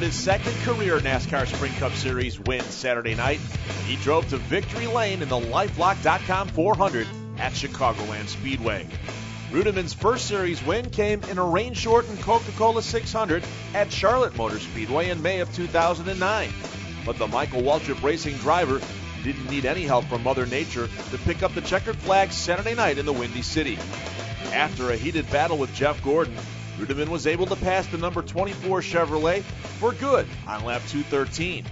scored his second career NASCAR Sprint Cup Series win Saturday night. He drove to victory lane in the LifeLock.com 400 at Chicagoland Speedway. Reutimann's first series win came in a rain-shortened Coca-Cola 600 at Charlotte Motor Speedway in May of 2009. But the Michael Waltrip Racing driver didn't need any help from Mother Nature to pick up the checkered flag Saturday night in the Windy City. After a heated battle with Jeff Gordon, Reutimann was able to pass the number 24 Chevrolet for good on lap 213.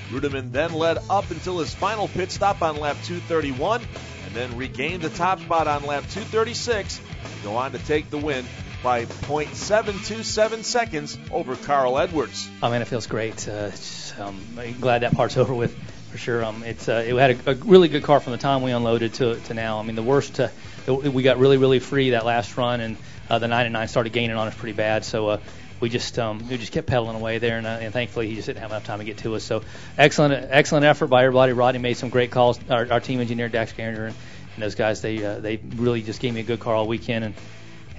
Reutimann then led up until his final pit stop on lap 231 and then regained the top spot on lap 236 to go on to take the win by .727 seconds over Carl Edwards. Oh man, it feels great. I'm glad that part's over with for sure. It had a really good car from the time we unloaded to now. I mean, the worst, we got really free that last run, and the 9 and 9 started gaining on us pretty bad. So we just kept pedaling away there, and thankfully he just didn't have enough time to get to us. So excellent effort by everybody. Rodney made some great calls. Our team engineer Dax Garinger and those guys, they really just gave me a good car all weekend,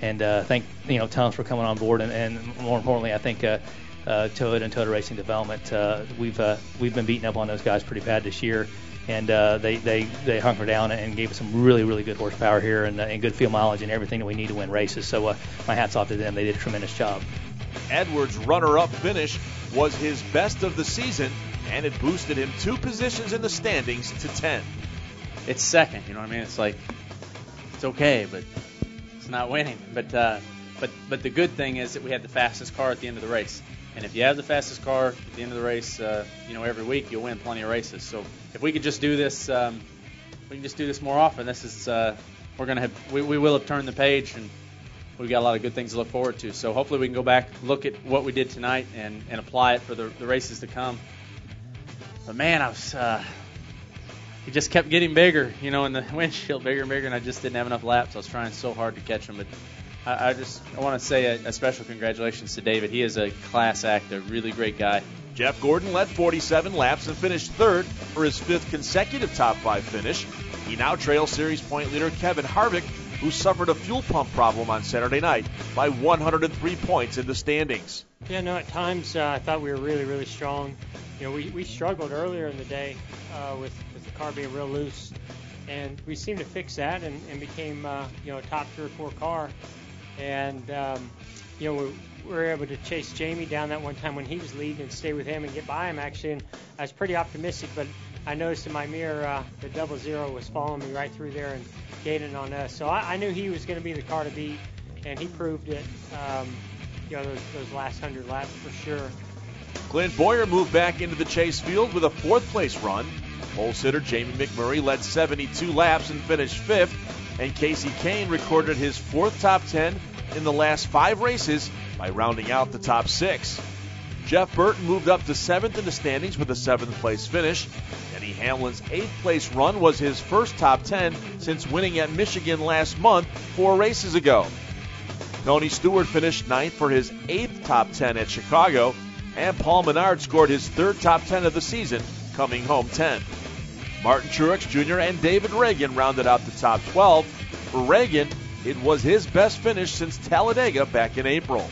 and thank Tums for coming on board, and more importantly, I think Toyota and Toyota Racing Development, we've been beating up on those guys pretty bad this year, and they hunkered down and gave us some really good horsepower here and good field mileage and everything that we need to win races. So my hat's off to them. They did a tremendous job. Edwards' runner-up finish was his best of the season, and it boosted him 2 positions in the standings to 10. It's second, you know what I mean? It's like, it's okay, but it's not winning. But the good thing is that we had the fastest car at the end of the race. And if you have the fastest car at the end of the race, every week you'll win plenty of races. So if we could just do this, we can just do this more often. This is we will have turned the page, and we've got a lot of good things to look forward to. So hopefully we can go back, look at what we did tonight, and apply it for the races to come. But man, he just kept getting bigger, in the windshield, bigger and bigger, and I just didn't have enough laps. I was trying so hard to catch him, but I want to say a special congratulations to David. He is a class act, a really great guy. Jeff Gordon led 47 laps and finished third for his 5th consecutive top 5 finish. He now trails series point leader Kevin Harvick, who suffered a fuel pump problem on Saturday night, by 103 points in the standings. Yeah, no, at times I thought we were really strong. We struggled earlier in the day with the car being real loose, and we seemed to fix that and became a top 3 or 4 car. And we were able to chase Jamie down that one time when he was leading and stay with him and get by him, actually. And I was pretty optimistic, but I noticed in my mirror the 00 was following me right through there and gaining on us. So I knew he was going to be the car to beat, and he proved it, those last 100 laps for sure. Clint Boyer moved back into the chase field with a 4th place run. Pole sitter Jamie McMurray led 72 laps and finished 5th. And Casey Kane recorded his 4th top 10 in the last 5 races by rounding out the top 6. Jeff Burton moved up to 7th in the standings with a 7th place finish. Denny Hamlin's 8th place run was his first top 10 since winning at Michigan last month 4 races ago. Tony Stewart finished 9th for his 8th top 10 at Chicago, and Paul Menard scored his 3rd top 10 of the season, coming home 10th. Martin Truex Jr. and David Reagan rounded out the top 12. For Reagan, it was his best finish since Talladega back in April.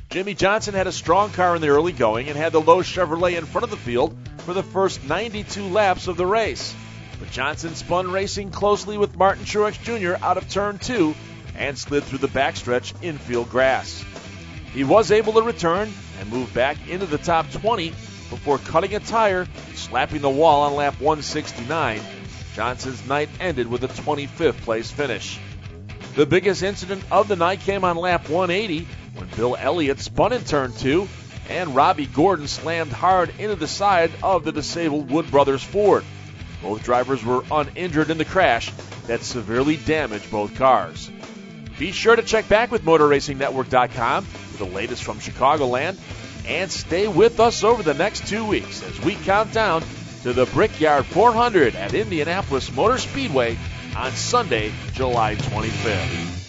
Jimmy Johnson had a strong car in the early going and had the Lowe's Chevrolet in front of the field for the first 92 laps of the race. But Johnson spun racing closely with Martin Truex Jr. out of turn 2 and slid through the backstretch infield grass. He was able to return and move back into the top 20 before cutting a tire, slapping the wall on lap 169. Johnson's night ended with a 25th place finish. The biggest incident of the night came on lap 180 when Bill Elliott spun in turn 2 and Robbie Gordon slammed hard into the side of the disabled Wood Brothers Ford. Both drivers were uninjured in the crash that severely damaged both cars. Be sure to check back with MotorRacingNetwork.com for the latest from Chicagoland, and stay with us over the next 2 weeks as we count down to the Brickyard 400 at Indianapolis Motor Speedway on Sunday, July 25th.